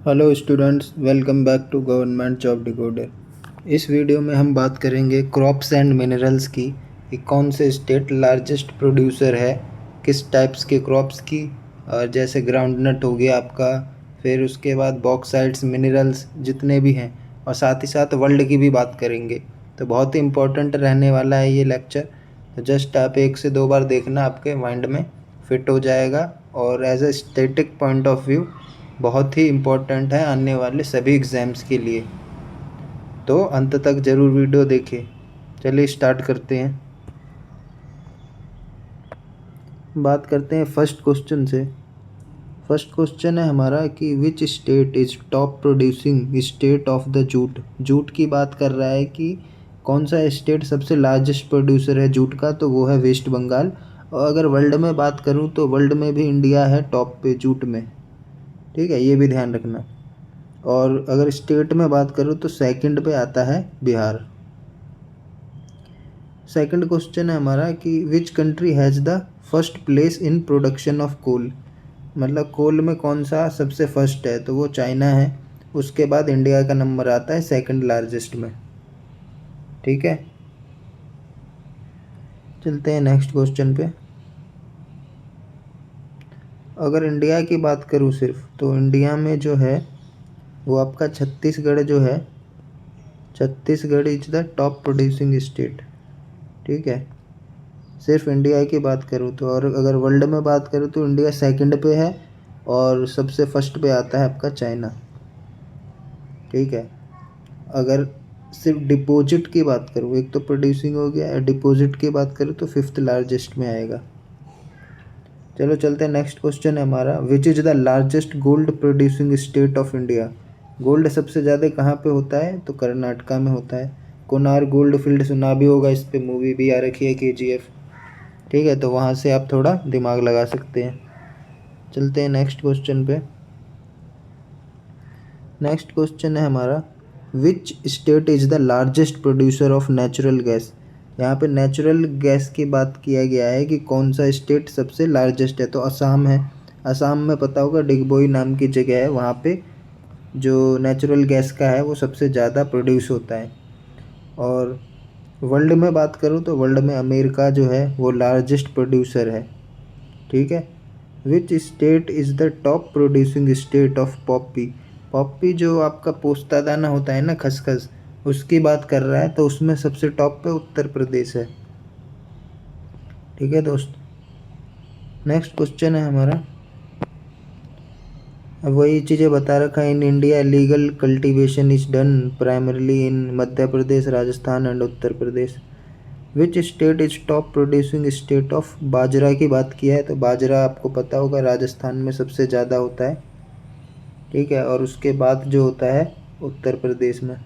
Hello students, welcome back to government job decoder. इस video में हम बात करेंगे क्रॉप्स एंड मिनरल्स की कि कौन से स्टेट लार्जेस्ट प्रोड्यूसर है किस टाइप्स के क्रॉप्स की। और जैसे ग्राउंड नट हो गया आपका, फिर उसके बाद बॉक्साइट्स मिनरल्स जितने भी हैं, और साथ ही साथ वर्ल्ड की भी बात करेंगे। तो बहुत ही इम्पोर्टेंट रहने वाला है ये लेक्चर। तो जस्ट आप 1 से 2 बार देखना, आपके माइंड में फिट हो जाएगा। और as a static point of view बहुत ही इम्पोर्टेंट है आने वाले सभी एग्ज़ाम्स के लिए। तो अंत तक ज़रूर वीडियो देखें। चलिए स्टार्ट करते हैं। बात करते हैं फर्स्ट क्वेश्चन से। फर्स्ट क्वेश्चन है हमारा कि which state is top producing state of the jute. Jute की बात कर रहा है कि कौन सा स्टेट सबसे लार्जेस्ट प्रोड्यूसर है जूट का, तो वो है वेस्ट बंगाल। और अगर वर्ल्ड में बात करूँ तो वर्ल्ड में भी इंडिया है टॉप पे जूट में। ठीक है, ये भी ध्यान रखना। और अगर स्टेट में बात करूँ तो सेकंड पे आता है बिहार। सेकंड क्वेश्चन है हमारा कि which country has the first place in production of coal. मतलब कोल में कौन सा सबसे फर्स्ट है, तो वो चाइना है। उसके बाद इंडिया का नंबर आता है सेकंड लार्जेस्ट में। ठीक है, चलते हैं नेक्स्ट क्वेश्चन पे। अगर इंडिया की बात करूँ सिर्फ, तो इंडिया में जो है वो आपका छत्तीसगढ़ जो है, Chhattisgarh is the top producing state. ठीक है, सिर्फ इंडिया की बात करूँ तो। और अगर वर्ल्ड में बात करूँ तो इंडिया सेकंड पे है और सबसे फर्स्ट पे आता है आपका चाइना। ठीक है, अगर सिर्फ डिपॉजिट की बात करूँ, एक तो प्रोड्यूसिंग हो गया, डिपॉजिट की बात करूँ तो फिफ्थ लार्जेस्ट में आएगा। चलो चलते हैं, नेक्स्ट क्वेश्चन है हमारा which is the largest gold producing state of India. Gold सबसे ज़्यादा कहाँ पे होता है, तो कर्नाटका में होता है। कोनार गोल्ड फील्ड सुना भी होगा, इस पर मूवी भी आ रखी है KGF। ठीक है, तो वहाँ से आप थोड़ा दिमाग लगा सकते हैं। चलते हैं नेक्स्ट क्वेश्चन पे। नेक्स्ट क्वेश्चन है हमारा which state is the largest producer of natural gas. यहाँ पे नेचुरल गैस की बात किया गया है कि कौन सा स्टेट सबसे लार्जेस्ट है, तो असम है। असम में पता होगा डिगबोई नाम की जगह है, वहाँ पे जो नेचुरल गैस का है वो सबसे ज़्यादा प्रोड्यूस होता है। और वर्ल्ड में बात करूँ तो वर्ल्ड में अमेरिका जो है वो लार्जेस्ट प्रोड्यूसर है। ठीक है, विच state is the top producing state of Poppy. Poppy जो आपका पोस्ता दाना होता है ना, खसखस, उसकी बात कर रहा है, तो उसमें सबसे टॉप पे उत्तर प्रदेश है। ठीक है दोस्त, नेक्स्ट क्वेश्चन है हमारा, अब वही चीज़ें बता रखा है। In India legal cultivation is done primarily in Madhya Pradesh, Rajasthan and Uttar Pradesh. Which state is top producing state of bajra की बात किया है, तो बाजरा आपको पता होगा राजस्थान में सबसे ज़्यादा होता है। ठीक है, और उसके बाद जो होता है उत्तर प्रदेश में।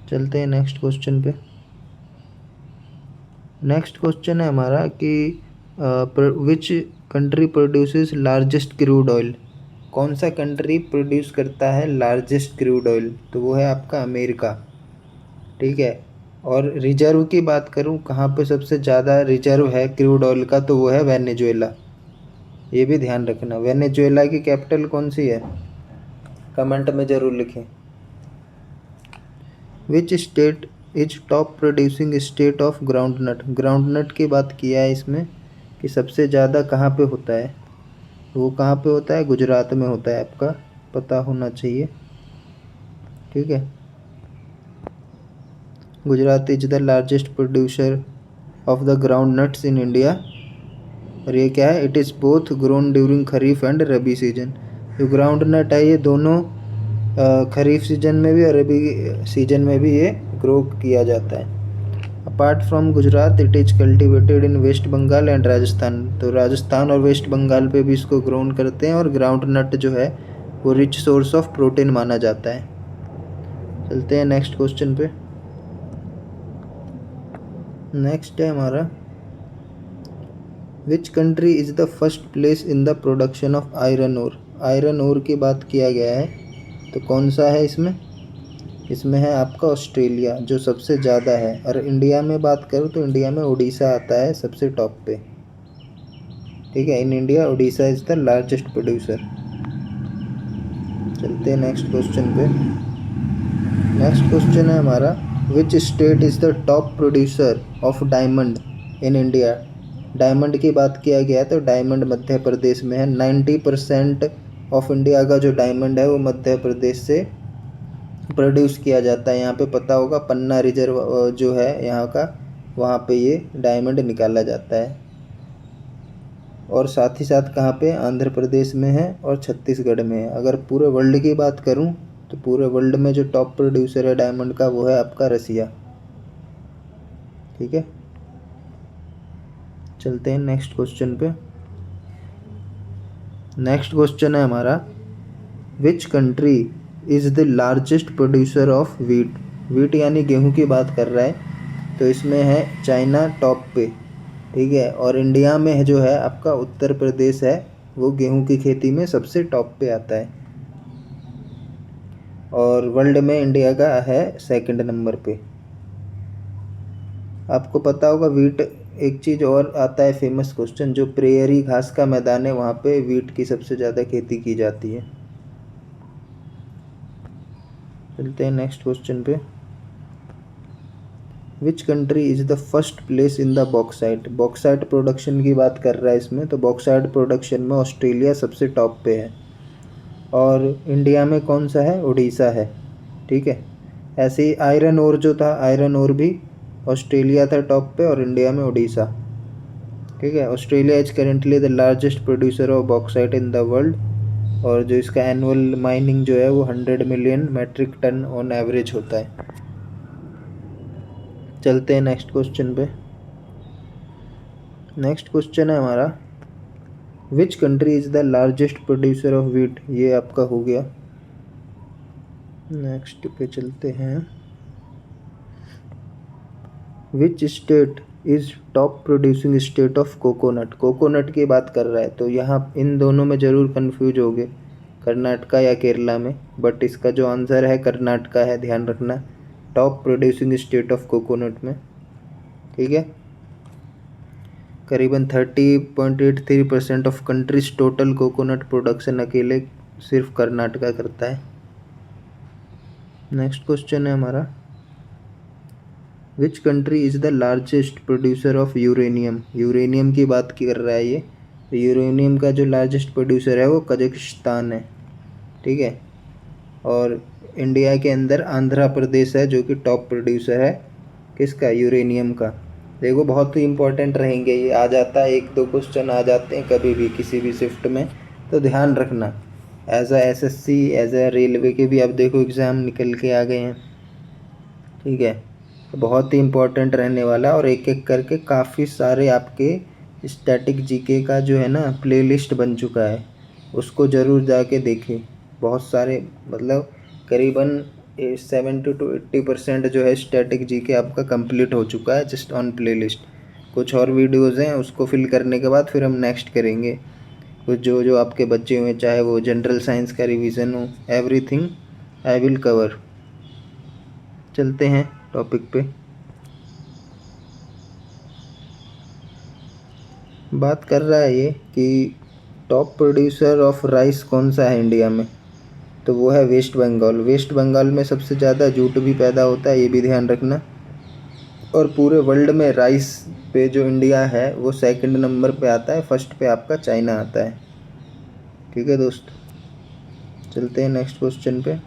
चलते हैं नेक्स्ट क्वेश्चन पे। नेक्स्ट क्वेश्चन है हमारा कि which country produces largest crude oil. कौन सा कंट्री प्रोड्यूस करता है लार्जेस्ट क्रूड ऑयल, तो वो है आपका अमेरिका। ठीक है, और रिजर्व की बात करूँ कहाँ पे सबसे ज़्यादा रिजर्व है क्रूड ऑयल का, तो वो है वेनेजुएला। ये भी ध्यान रखना। वेनेजुएला की कैपिटल कौन सी है, कमेंट में ज़रूर लिखें। विच state is top producing state of groundnut. Groundnut की बात किया है इसमें कि सबसे ज़्यादा कहाँ पे होता है, वो कहाँ पे होता है, गुजरात में होता है, आपका पता होना चाहिए। ठीक है, Gujarat is the largest producer of the ground nuts in India. और ये क्या है, it is both grown during kharif and rabi season. जो ग्राउंड नट है ये दोनों खरीफ सीजन में भी और रबी सीजन में भी ये ग्रो किया जाता है। Apart from Gujarat it is cultivated in West Bengal and Rajasthan. तो राजस्थान और वेस्ट बंगाल पे भी इसको ग्रोन करते हैं। और ग्राउंड नट जो है वो रिच सोर्स ऑफ प्रोटीन माना जाता है। चलते हैं नेक्स्ट क्वेश्चन पे। नेक्स्ट है हमारा which country is the first place in the production of iron ore. Iron ore की बात किया गया है, तो कौन सा है इसमें, इसमें है आपका ऑस्ट्रेलिया जो सबसे ज़्यादा है। और इंडिया में बात करूँ तो इंडिया में उड़ीसा आता है सबसे टॉप पे। ठीक है, in India Orissa is the largest producer. चलते हैं नेक्स्ट क्वेश्चन पे। नेक्स्ट क्वेश्चन है हमारा, which state is the top producer of diamond in India. Diamond की बात किया गया है तो डायमंड मध्य प्रदेश में है। 90% ऑफ इंडिया का जो डायमंड है वो मध्य प्रदेश से प्रोड्यूस किया जाता है। यहाँ पे पता होगा पन्ना रिजर्व जो है यहाँ का, वहाँ पे ये डायमंड निकाला जाता है। और साथ ही साथ कहाँ पे, आंध्र प्रदेश में है और छत्तीसगढ़ में है। अगर पूरे वर्ल्ड की बात करूँ तो पूरे वर्ल्ड में जो टॉप प्रोड्यूसर है डायमंड का वो है आपका रसिया। ठीक है, चलते हैं नेक्स्ट क्वेश्चन पे। नेक्स्ट क्वेश्चन है हमारा, which country is the largest producer of wheat. Wheat यानी गेहूं की बात कर रहा है, तो इसमें है चाइना टॉप पे। ठीक है, और इंडिया में जो है आपका उत्तर प्रदेश है, वो गेहूं की खेती में सबसे टॉप पे आता है। और वर्ल्ड में इंडिया का है सेकंड नंबर पे। आपको पता होगा वीट, एक चीज़ और आता है फेमस क्वेश्चन, जो प्रेयरी घास का मैदान है वहाँ पे वीट की सबसे ज़्यादा खेती की जाती है। चलते हैं नेक्स्ट क्वेश्चन पे। विच country is the first place in the bauxite. Bauxite production की बात कर रहा है इसमें, तो बॉक्साइट प्रोडक्शन में ऑस्ट्रेलिया सबसे टॉप पे है। और इंडिया में कौन सा है, उड़ीसा है। ठीक है, ऐसे ही आयरन ओर जो था, आयरन ओर भी ऑस्ट्रेलिया था टॉप पे और इंडिया में उड़ीसा। ठीक है, Australia is currently the largest producer of bauxite in the world. और जो इसका एनुअल माइनिंग जो है वो 100 million metric ton on average होता है। चलते हैं नेक्स्ट क्वेश्चन पे। नेक्स्ट क्वेश्चन है हमारा, which country is the largest producer of wheat. ये आपका हो गया। नेक्स्ट पे चलते हैं, which state is top producing state of coconut. Coconut की बात कर रहा है, तो यहाँ इन दोनों में ज़रूर कन्फ्यूज होगे, कर्नाटका या केरला में, बट इसका जो आंसर है कर्नाटका है, ध्यान रखना, top producing state of coconut में। ठीक है, करीबन 30.83% of countries total coconut production अकेले सिर्फ कर्नाटका करता है। नेक्स्ट क्वेश्चन है हमारा, which country is the largest producer of uranium. Uranium की बात कर रहा है ये, तो यूरेनियम का जो लार्जेस्ट प्रोड्यूसर है वो कजाकिस्तान है। ठीक है, और इंडिया के अंदर आंध्र प्रदेश है जो कि टॉप प्रोड्यूसर है किसका, यूरेनियम का। देखो बहुत ही इंपॉर्टेंट रहेंगे ये, आ जाता है 1-2 क्वेश्चन आ जाते हैं कभी भी किसी भी शिफ्ट में, तो ध्यान रखना। As a SSC, as a railway के भी अब देखो एग्ज़ाम निकल के आ गए हैं। ठीक है, तो बहुत ही इंपॉर्टेंट रहने वाला, और एक एक करके काफ़ी सारे आपके स्टैटिक जीके का जो है ना प्लेलिस्ट बन चुका है, उसको ज़रूर जाके देखें। बहुत सारे, मतलब करीबन 70-80% जो है स्टैटिक जीके आपका कंप्लीट हो चुका है जस्ट ऑन प्लेलिस्ट। कुछ और वीडियोज़ हैं, उसको फिल करने के बाद फिर हम नेक्स्ट करेंगे कुछ जो जो आपके बच्चे हुए, चाहे वो जनरल साइंस का रिवीजन हो, एवरीथिंग आई विल कवर। चलते हैं टॉपिक पे। बात कर रहा है ये कि टॉप प्रोड्यूसर ऑफ राइस कौन सा है इंडिया में, तो वो है वेस्ट बंगाल। वेस्ट बंगाल में सबसे ज़्यादा जूट भी पैदा होता है, ये भी ध्यान रखना। और पूरे वर्ल्ड में राइस पे जो इंडिया है वो सेकंड नंबर पे आता है, फर्स्ट पे आपका चाइना आता है। ठीक है दोस्त, चलते हैं नेक्स्ट क्वेश्चन पे।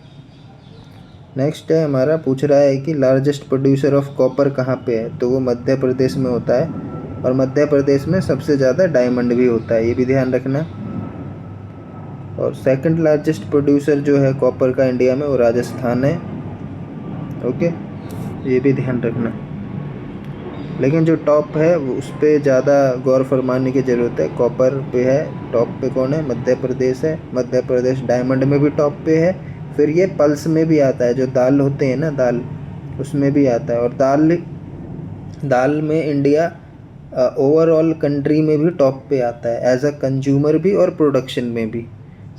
नेक्स्ट है हमारा, पूछ रहा है कि लार्जेस्ट प्रोड्यूसर ऑफ कॉपर कहाँ पे है, तो वो मध्य प्रदेश में होता है, और मध्य प्रदेश में सबसे ज़्यादा डायमंड भी होता है, ये भी ध्यान रखना। और सेकंड लार्जेस्ट प्रोड्यूसर जो है कॉपर का इंडिया में वो राजस्थान है। ओके, ये भी ध्यान रखना। लेकिन जो टॉप है वो उस पर ज़्यादा गौर फरमाने की ज़रूरत है। कॉपर पे है, टॉप पे कौन है, मध्य प्रदेश है। मध्य प्रदेश डायमंड में भी टॉप पे है। फिर ये पल्स में भी आता है, जो दाल होते हैं ना, दाल, उसमें भी आता है। और दाल में इंडिया ओवरऑल कंट्री में भी टॉप पे आता है, एज अ कंज्यूमर भी और प्रोडक्शन में भी।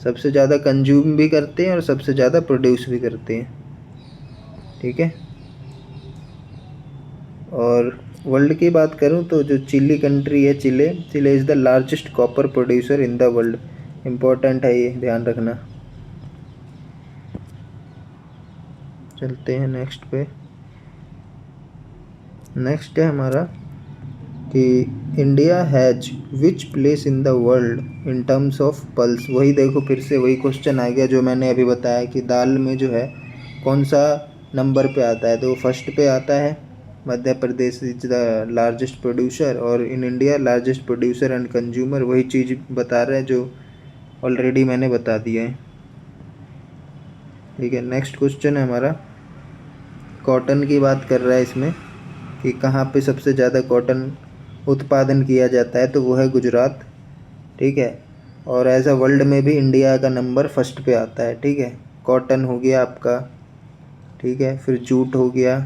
सबसे ज़्यादा कंज्यूम भी करते हैं और सबसे ज़्यादा प्रोड्यूस भी करते हैं। ठीक है, और वर्ल्ड की बात करूं तो जो चिली कंट्री है, Chile is the largest copper producer in the world. Important है ये, ध्यान रखना। चलते हैं नेक्स्ट पे। नेक्स्ट है हमारा कि India has which place in the world in terms of pulse. वही देखो, फिर से वही क्वेश्चन आ गया जो मैंने अभी बताया कि दाल में जो है कौन सा नंबर पे आता है। तो फर्स्ट पे आता है Madhya Pradesh is the largest producer, और in India largest producer and consumer. वही चीज़ बता रहा है जो ऑलरेडी मैंने बता दिया है। ठीक है, नेक्स्ट क्वेश्चन है हमारा, कॉटन की बात कर रहा है इसमें कि कहाँ पे सबसे ज़्यादा कॉटन उत्पादन किया जाता है। तो वो है गुजरात। ठीक है, और एज अ वर्ल्ड में भी इंडिया का नंबर फर्स्ट पे आता है। ठीक है, कॉटन हो गया आपका, ठीक है, फिर जूट हो गया,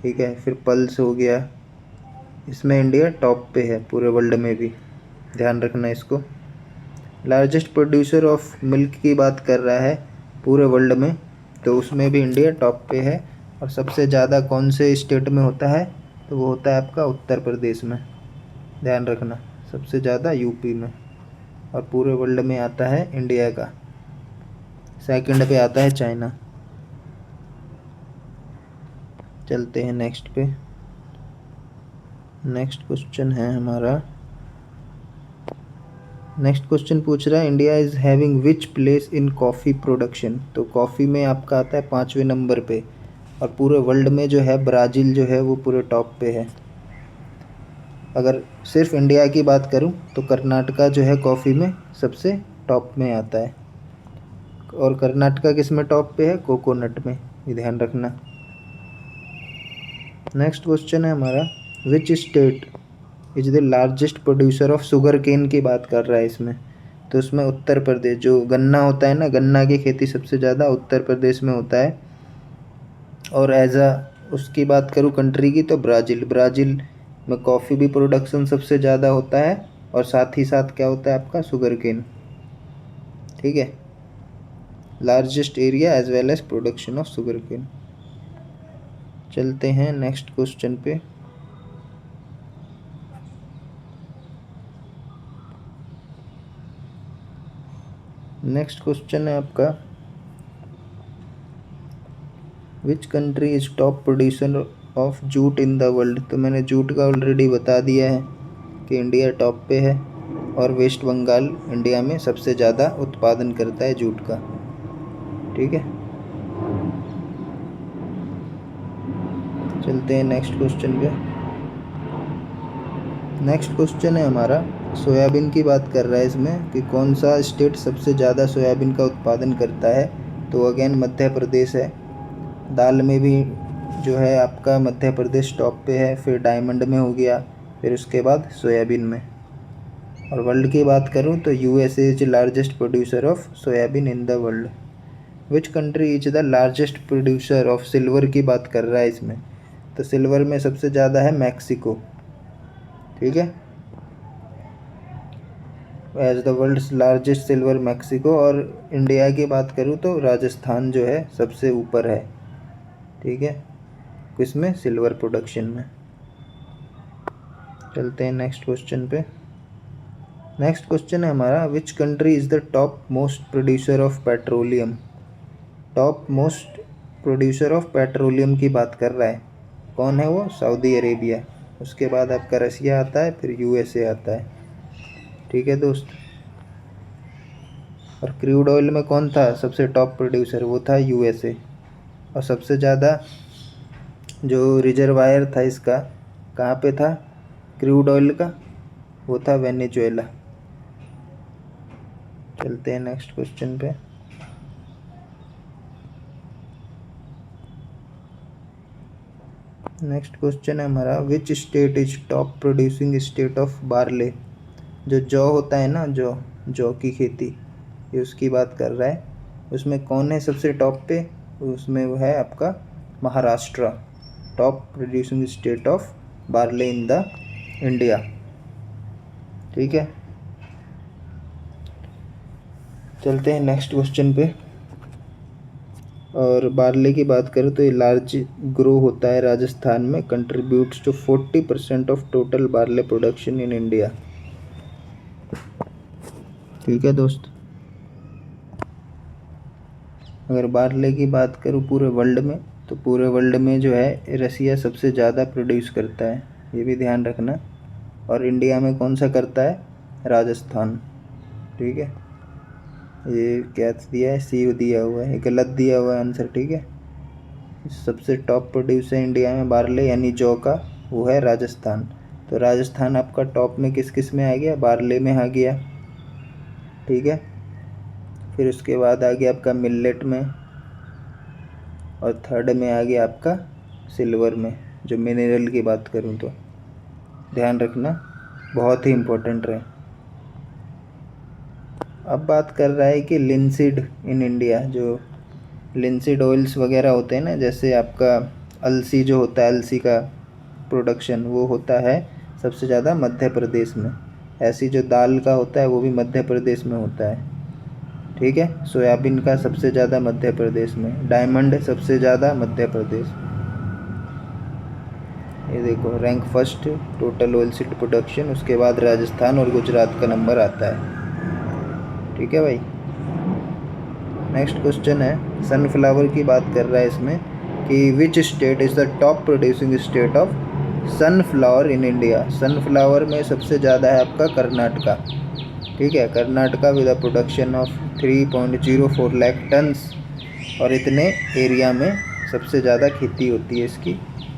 ठीक है, फिर पल्स हो गया। इसमें इंडिया टॉप पे है पूरे वर्ल्ड में भी, ध्यान रखना इसको। लार्जेस्ट प्रोड्यूसर ऑफ मिल्क की बात कर रहा है पूरे वर्ल्ड में, तो उसमें भी इंडिया टॉप पे है। और सबसे ज़्यादा कौन से स्टेट में होता है, तो वो होता है आपका उत्तर प्रदेश में, ध्यान रखना, सबसे ज़्यादा यूपी में। और पूरे वर्ल्ड में आता है इंडिया का, सेकंड पे आता है चाइना। चलते हैं नेक्स्ट पे। नेक्स्ट क्वेश्चन है हमारा, नेक्स्ट क्वेश्चन पूछ रहा है India is having which place in coffee production. तो कॉफ़ी में आपका आता है 5वें नंबर पे, और पूरे वर्ल्ड में जो है ब्राज़ील जो है वो पूरे टॉप पे है। अगर सिर्फ इंडिया की बात करूं तो कर्नाटका जो है कॉफ़ी में सबसे टॉप में आता है। और कर्नाटका किस में टॉप पे है, कोकोनट में, ये ध्यान रखना। नेक्स्ट क्वेश्चन है हमारा, which state is the largest producer of sugar cane की बात कर रहा है इसमें। तो उसमें उत्तर प्रदेश, जो गन्ना होता है ना, गन्ना की खेती सबसे ज़्यादा उत्तर प्रदेश में होता है। और एज अ उसकी बात करूँ कंट्री की, तो ब्राज़ील, ब्राज़ील में कॉफ़ी भी प्रोडक्शन सबसे ज़्यादा होता है, और साथ ही साथ क्या होता है आपका, शुगर केन। ठीक है, largest area as well as production of sugar cane. चलते हैं नेक्स्ट क्वेश्चन पे। नेक्स्ट क्वेश्चन है आपका, which country is top producer of jute in the world. तो मैंने जूट का ऑलरेडी बता दिया है कि इंडिया टॉप पे है, और वेस्ट बंगाल इंडिया में सबसे ज़्यादा उत्पादन करता है जूट का। ठीक है, चलते हैं नेक्स्ट क्वेश्चन पे। नेक्स्ट क्वेश्चन है हमारा, सोयाबीन की बात कर रहा है इसमें कि कौन सा स्टेट सबसे ज़्यादा सोयाबीन का उत्पादन करता है। तो अगेन मध्य प्रदेश है। दाल में भी जो है आपका मध्य प्रदेश टॉप पे है, फिर डायमंड में हो गया, फिर उसके बाद सोयाबीन में। और वर्ल्ड की बात करूँ तो USA is largest producer of soybean in the world. Which country is the largest producer of silver की बात कर रहा है इसमें। तो सिल्वर में सबसे ज़्यादा है मैक्सिको। ठीक है, as the world's largest silver Mexico. और इंडिया की बात करूँ तो राजस्थान जो है सबसे ऊपर है। ठीक है, किसमें, सिल्वर प्रोडक्शन में। चलते हैं नेक्स्ट क्वेश्चन पे। नेक्स्ट क्वेश्चन है हमारा, which country is the top most producer of petroleum. Top most producer of petroleum की बात कर रहा है, कौन है वो, सऊदी अरेबिया। उसके बाद आपका रसिया आता है, फिर यूएसए आता है। ठीक है दोस्त, और क्रूड ऑयल में कौन था सबसे टॉप प्रोड्यूसर, वो था यूएसए। और सबसे ज़्यादा जो रिजर्वायर था इसका, कहाँ पे था क्रूड ऑयल का, वो था वेनेजुएला। चलते हैं नेक्स्ट क्वेश्चन पे। नेक्स्ट क्वेश्चन है हमारा, which state is top producing state of barley. जो जौ होता है ना, जौ की खेती, ये उसकी बात कर रहा है। उसमें कौन है सबसे टॉप पे, उसमें वो है आपका Maharashtra, top producing state of barley in the India. ठीक है, चलते हैं नेक्स्ट क्वेश्चन पे। और बार्ले की बात करें तो ये लार्ज ग्रो होता है राजस्थान में, contributes to 40% of total barley production in India. ठीक है दोस्त, अगर बारले की बात करूँ पूरे वर्ल्ड में, तो पूरे वर्ल्ड में जो है रसिया सबसे ज़्यादा प्रोड्यूस करता है, ये भी ध्यान रखना। और इंडिया में कौन सा करता है? राजस्थान। ठीक है, ये क्या दिया है? सी दिया हुआ है, गलत दिया हुआ है आंसर। ठीक है, सबसे टॉप प्रोड्यूसर इंडिया में बारले यानी जौ का, वो है राजस्थान। तो राजस्थान आपका टॉप में किस किस में आ गया? बारले में आ गया। ठीक है, फिर उसके बाद आ गया आपका मिलेट में, और थर्ड में आ गया आपका सिल्वर में। जो मिनरल की बात करूँ तो ध्यान रखना, बहुत ही इम्पोर्टेंट रहे। अब बात कर रहा है कि लिंसीड इन इंडिया, जो लिंसीड ऑयल्स वगैरह होते हैं ना, जैसे आपका अलसी जो होता है, अलसी का प्रोडक्शन वो होता है सबसे ज़्यादा मध्य प्रदेश में। ऐसी जो दाल का होता है वो भी मध्य प्रदेश में होता है। ठीक है, सोयाबीन का सबसे ज़्यादा मध्य प्रदेश में, डायमंड सबसे ज़्यादा मध्य प्रदेश। ये देखो, rank first total oil seed production, उसके बाद राजस्थान और गुजरात का नंबर आता है। ठीक है भाई। नेक्स्ट क्वेश्चन है, सनफ्लावर की बात कर रहा है इसमें कि which state is the top producing state of sunflower in India. Sunflower में सबसे ज़्यादा है आपका कर्नाटका। ठीक है, Karnataka with a production of 3.04 lakh tons, और इतने एरिया में सबसे ज़्यादा खेती होती है इसकी।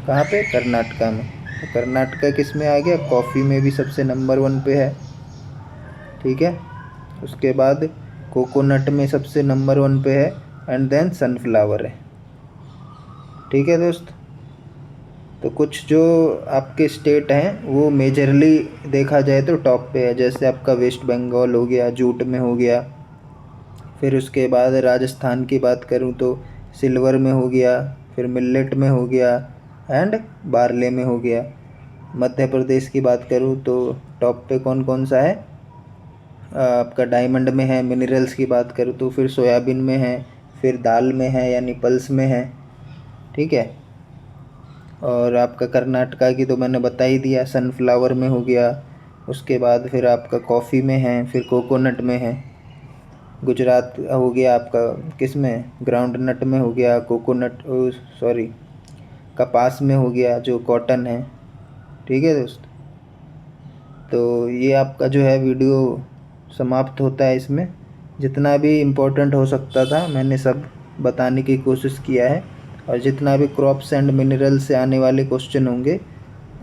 कहाँ पे? कर्नाटका में। तो कर्नाटका किस में आ गया? कॉफ़ी में भी सबसे नंबर 1 पे है। ठीक है, उसके बाद कोकोनट में सबसे नंबर 1 पे है, एंड देन सनफ्लावर है। ठीक है दोस्त, तो कुछ जो आपके स्टेट हैं वो मेजरली देखा जाए तो टॉप पे है, जैसे आपका वेस्ट बंगाल हो गया, जूट में हो गया। फिर उसके बाद राजस्थान की बात करूँ तो सिल्वर में हो गया, फिर मिलेट में हो गया, एंड बारले में हो गया। मध्य प्रदेश की बात करूँ तो टॉप पे कौन कौन सा है? आपका डायमंड में है। मिनरल्स की बात करूँ तो फिर सोयाबीन में है, फिर दाल में है यानी पल्स में है। ठीक है, और आपका कर्नाटका की तो मैंने बता ही दिया, सनफ्लावर में हो गया। उसके बाद फिर आपका कॉफ़ी में है, फिर कोकोनट में है। गुजरात हो गया आपका किस में? ग्राउंड नट में हो गया, कोकोनट सॉरी कपास में हो गया जो कॉटन है। ठीक है दोस्त, तो ये आपका जो है वीडियो समाप्त होता है। इसमें जितना भी इम्पोर्टेंट हो सकता था मैंने सब बताने की कोशिश किया है, और जितना भी क्रॉप्स एंड मिनरल से आने वाले क्वेश्चन होंगे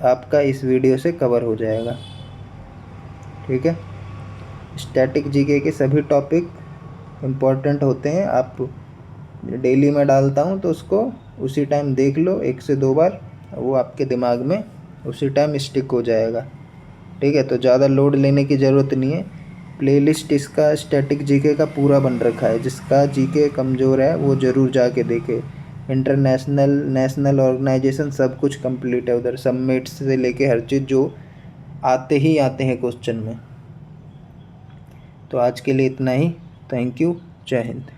आपका इस वीडियो से कवर हो जाएगा। ठीक है, स्टैटिक जीके के सभी टॉपिक इम्पोर्टेंट होते हैं। आप डेली में डालता हूँ तो उसको उसी टाइम देख लो 1 से 2 बार, वो आपके दिमाग में उसी टाइम स्टिक हो जाएगा। ठीक है, तो ज़्यादा लोड लेने की ज़रूरत नहीं है। प्लेलिस्ट इसका स्टैटिक जीके का पूरा बन रखा है, जिसका जीके कमज़ोर है वो ज़रूर जाके देखे। इंटरनेशनल नेशनल ऑर्गेनाइजेशन सब कुछ कंप्लीट है उधर, सबमिट्स से लेके हर चीज़ जो आते ही आते हैं क्वेश्चन में। तो आज के लिए इतना ही। थैंक यू, जय हिंद।